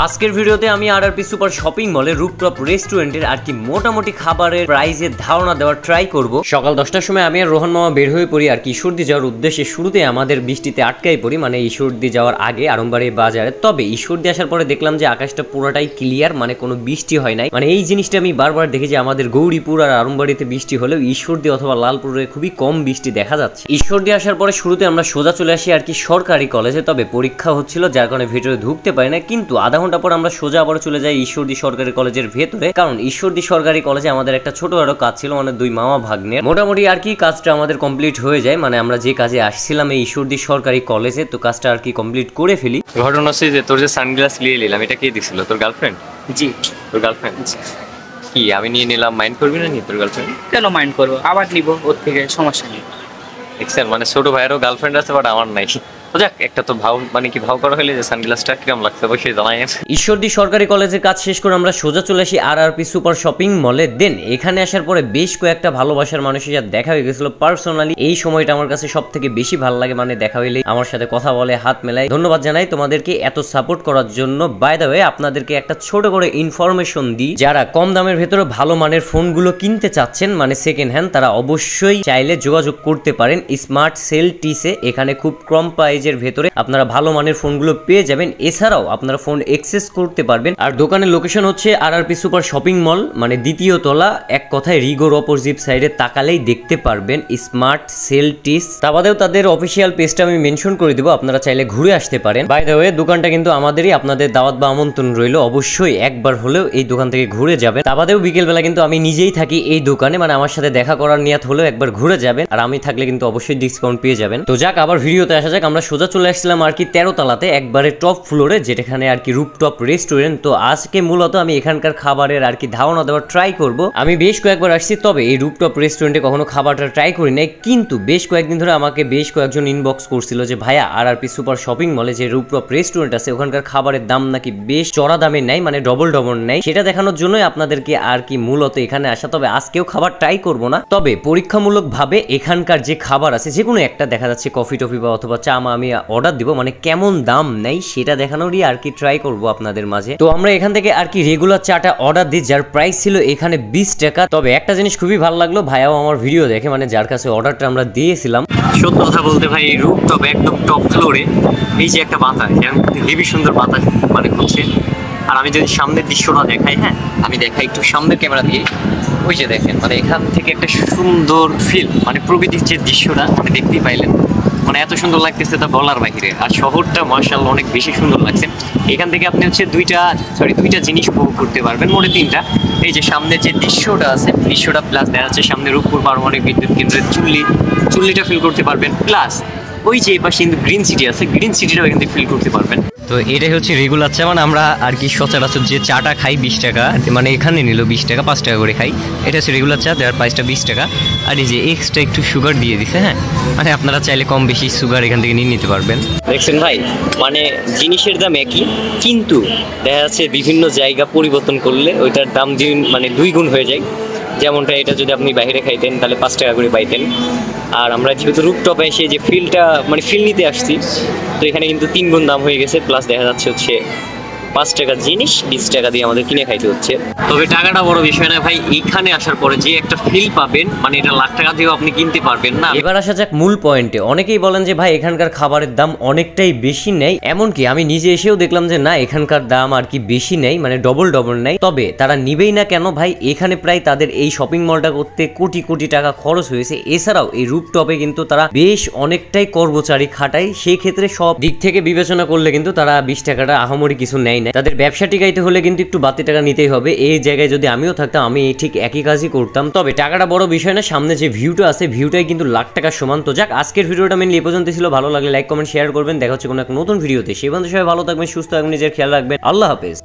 আজকের ভিডিওতে আমি আরআরপি সুপার শপিং মলে রুপটপ রেস্টুরেন্টের আর কি মোটামুটি খাবারের প্রাইসের ধারণা দেওয়ার ট্রাই করব। সকাল 10টার সময় আমি আর রোহন মামা বের হয়ে পড়ি আর কি ঈশ্বরদী যাওয়ার উদ্দেশ্যে। শুরুতে আমাদের বৃষ্টিতে আটকাই পড়ি, মানে ঈশ্বরদী যাওয়ার আগে আরম্বাড়ি বাজারে। তবে ঈশ্বরদী আসার পরে দেখলাম যে আকাশটা পুরোটাই ক্লিয়ার, মানে কোনো বৃষ্টি হয় নাই। মানে এই জিনিসটা আমি বারবার দেখি যে আমাদের গৌরীপুর আর আরম্বাড়িতে বৃষ্টি হলেও ঈশ্বরদী অথবা লালপুরে খুবই কম বৃষ্টি দেখা যাচ্ছে। ঈশ্বরদী আসার পরে শুরুতে আমরা সোজা চলে আসি আর কি সরকারি কলেজে। তবে পরীক্ষা হচ্ছিল যার কারণে ভিতরে ঢুকতে পারি না, কিন্তু আধা ঘন্টা পর আমরা সোজা আবার চলে যাই ঈশ্বরদী সরকারি কলেজের ভেতরে। কারণ ঈশ্বরদী সরকারি কলেজে আমাদের একটা ছোটখাটো কাজ ছিল, মানে দুই মামা ভাগ্নের। মোটামুটি আর কি কাজটা আমাদের কমপ্লিট হয়ে যায়, মানে আমরা যে কাজে আসছিলাম এই ঈশ্বরদী সরকারি কলেজে, তো কাজটা আর কি কমপ্লিট করে ফেলি। ঘটনা হচ্ছে যে তোর যে সানগ্লাস নিয়ে নিলাম, এটা কে দিছিল? তোর গার্লফ্রেন্ড? জি, তোর গার্লফ্রেন্ড। কি আমি নিয়ে নিলাম, মাইন্ড করবি না? নি তোর গার্লফ্রেন্ড কেন মাইন্ড করবো, আবার নিবো, ওর থেকে সমস্যা নেই। এক্সেল মানে ছোট ভাইয়েরও গার্লফ্রেন্ড আছে, বাট আমার নাই। যাক, একটা তো ভাও মানে কি ভাও করা হলে যে সানগ্লাসটা কিরকম লাগছে অবশ্যই জানাই। ঈশ্বরদী সরকারি কলেজের কাজ শেষ করে আমরা সোজা চলে আসি আরআরপি সুপার শপিং মলে। দেন এখানে আসার পরে বেশ কয়েকটা ভালোবাসার মানুষের সাথে দেখা হয়ে গেছিল। পার্সোনালি এই সময়টা আমার কাছে সব থেকে বেশি ভালো লাগে, মানে দেখা হইলেই আমার সাথে কথা বলে, হাত মেলায়। ধন্যবাদ জানাই তোমাদেরকে এত সাপোর্ট করার জন্য। বাই দ্য ওয়ে, আপনাদেরকে একটা ছোট করে ইনফরমেশন দিই, যারা কম দামের ভেতরে ভালো মানের ফোনগুলো কিনতে চাচ্ছেন, মানে সেকেন্ড হ্যান্ড, তারা অবশ্যই চাইলে যোগাযোগ করতে পারেন স্মার্ট সেল টিসে। এখানে খুব কম প্রাইজের ভেতরে আপনারা ভালো মানের ফোনগুলো পেয়ে যাবেন। এছাড়াও আপনারা ফোন এক্সেস করতে পারবেন। আর দোকানের লোকেশন হচ্ছে আরআরপি সুপার শপিং মল, মানে দ্বিতীয় তলা, এক কথায় রিগোর অপোজিট সাইডে তাকালেই দেখতে পারবেন স্মার্ট সেল টিস। তা বাদেও তাদের অফিসিয়াল পেজটা আমি মেনশন করে দিব, আপনারা চাইলে ঘুরে আসতে পারেন। বাই দ্য ওয়ে, দোকানটা কিন্তু আমাদেরই, আপনাদের দাওয়াত বা আমন্ত্রণ রইল, অবশ্যই একবার হলেও এই দোকান থেকে ঘুরে যাবেন। তা বাদেও বিকেলবেলা কিন্তু আমি নিজেই থাকি এই দোকানে, মানে আমার সাথে দেখা করার নিয়ত হলেও একবার ঘুরে যাবেন, আর আমি থাকলে কিন্তু অবশ্যই ডিসকাউন্ট পেয়ে যাবেন। তো যাক, আবার ভিডিওতে আসা যাক। আমরা সোজা চলে আসছিলাম আর কি 13 তলাতে, একবারে টপ ফ্লোরে, যেখানে আর কি রুপটপ রেস্টুরেন্ট। তো আজকে মূলত আমি এখানকার খাবারের আর কি ধারণা দেওয়ার ট্রাই করব। আমি বেশ কয়েকবার আসছি, তবে এই রুপটপ রেস্টুরেন্টে কখনো খাবারটা ট্রাই করি নাই। কিন্তু বেশ কয়েকদিন ধরে আমাকে বেশ কয়েকজন ইনবক্স করছিল যে ভাইয়া আরআরপি সুপার শপিং মলে যে রুপটপ রেস্টুরেন্ট আছে ওখানকার খাবারের দাম নাকি বেশ চড়া দামে নাই, মানে ডবল নাই। সেটা দেখানোর জন্যই আপনাদেরকে আর কি মূলত এখানে আসা। তবে আজকেও খাবার ট্রাই করব না, তবে পরীক্ষামূলক ভাবে এখানকার যে খাবার আছে যে কোনো একটা, দেখা যাচ্ছে কফি টফি বা অথবা চা আমি অর্ডার দিব, মানে কেমন দাম নেই সেটা দেখানোরই আর কি ট্রাই করব আপনাদের মাঝে। তো আমরা এখান থেকে আর কি রেগুলার চাটা অর্ডার দিই, যার প্রাইস ছিল এখানে 20 টাকা। তবে একটা জিনিস খুবই ভালো লাগলো, ভাইয়াও আমার ভিডিও দেখে, মানে যার কাছে অর্ডারটা আমরা দিয়েছিলাম। সত্যি কথা বলতে ভাই, এই রুপটপ একদম টপ ফ্লোরে এই যে একটা বাতাস, হেভি সুন্দর বাতাস মানে করছে। আর আমি যদি সামনের দৃশ্যটা দেখাই, হ্যাঁ আমি দেখাই একটু সামনের ক্যামেরা দিয়ে, ওই যে দেখেন, মানে এখান থেকে একটা সুন্দর ফিল, মানে প্রকৃতির যে দৃশ্যটা মানে দেখতেই পাইলেন, মানে এত সুন্দর লাগতেছে তা বলার বাহিরে। আর শহরটা মাশাআল্লাহ অনেক বেশি সুন্দর লাগছে। এখান থেকে আপনি হচ্ছে দুইটা জিনিস উপভোগ করতে পারবেন, মোটে 3টা। এই যে সামনে যে দৃশ্যটা আছে, দৃশ্যটা প্লাস দেখা যাচ্ছে সামনে রূপপুর পারমাণবিক বিদ্যুৎ কেন্দ্রের চুল্লিটা ফিল করতে পারবেন, প্লাস ওই যে এই পাশে কিন্তু গ্রিন সিটি আছে, গ্রিন সিটিটাও এখান থেকে ফিল করতে পারবেন। তো এটাই হচ্ছে রেগুলার চা, মানে আমরা আর কি সচরাচর যে চাটা খাই 20 টাকা, মানে এখানে নিল 20 টাকা, 5 টাকা করে খাই। এটা হচ্ছে রেগুলার চা, যার প্রাইসটা 20 টাকা। আর এই যে এক্সট্রা একটু সুগার দিয়ে দিছে, হ্যাঁ মানে আপনারা চাইলে কম বেশি সুগার এখান থেকে নিয়ে নিতে পারবেন। দেখছেন ভাই, মানে জিনিসের দাম একই, কিন্তু দেখা যাচ্ছে বিভিন্ন জায়গা পরিবর্তন করলে ওইটার দাম মানে 2 গুণ হয়ে যায়। যেমনটা এটা যদি আপনি বাইরে খাইতেন তাহলে 5 টাকা করে পাইতেন। আর আমরা যেহেতু রুপটপে এসে যে ফিলটা মানে ফিল নিতে আসছি, তো এখানে কিন্তু 3 গুণ দাম হয়ে গেছে। প্লাস দেখা যাচ্ছে হচ্ছে 5 টাকার জিনিস 20 টাকা দিয়ে আমাদের কিনে খাইতে হচ্ছে। তবে টাকাটা বড় বিষয় না ভাই, এইখানে আসার পরে যে একটা ফিল পাবেন, মানে এটা লাখ টাকা দিয়েও আপনি কিনতে পারবেন না। এবার আসা যাক মূল পয়েন্টে। অনেকেই বলেন যে ভাই এখানকার খাবারের দাম অনেকটাই বেশি নেই, এমনকি আমি নিজে এসেও দেখলাম যে না, এখানকার দাম আর কি বেশি নেই, মানে ডবল নেই। তবে তারা নিবেই না কেন ভাই? এখানে প্রায় তাদের এই শপিং মলটা করতে কোটি কোটি টাকা খরচ হয়েছে। এছাড়াও এই রুপটপে কিন্তু তারা বেশ অনেকটাই কর্মচারী খাটায়, সেই ক্ষেত্রে সব দিক থেকে বিবেচনা করলে কিন্তু তারা 20 টাকাটা আহামরি কিছু নেয় না। তাদের ব্যবসা টিকাইতে হলে কিন্তু একটু বাড়তি টাকা নিতেই হবে। এই জায়গায় যদি আমিও থাকতাম আমি ঠিক একই কাজই করতাম। তবে টাকাটা বড় বিষয় না, সামনে যে ভিউটা আছে ভিউটাই কিন্তু লাখ টাকার সমান। তো যাক, আজকের ভিডিওটা মেনলি এই পর্যন্ত ছিল। ভালো লাগলে লাইক কমেন্ট শেয়ার করবেন। দেখা হচ্ছে কোনো এক নতুন ভিডিওতে। সেই পর্যন্ত সবাই ভালো থাকবেন, সুস্থ থাকবেন, নিজের খেয়াল রাখবেন। আল্লাহ হাফেজ।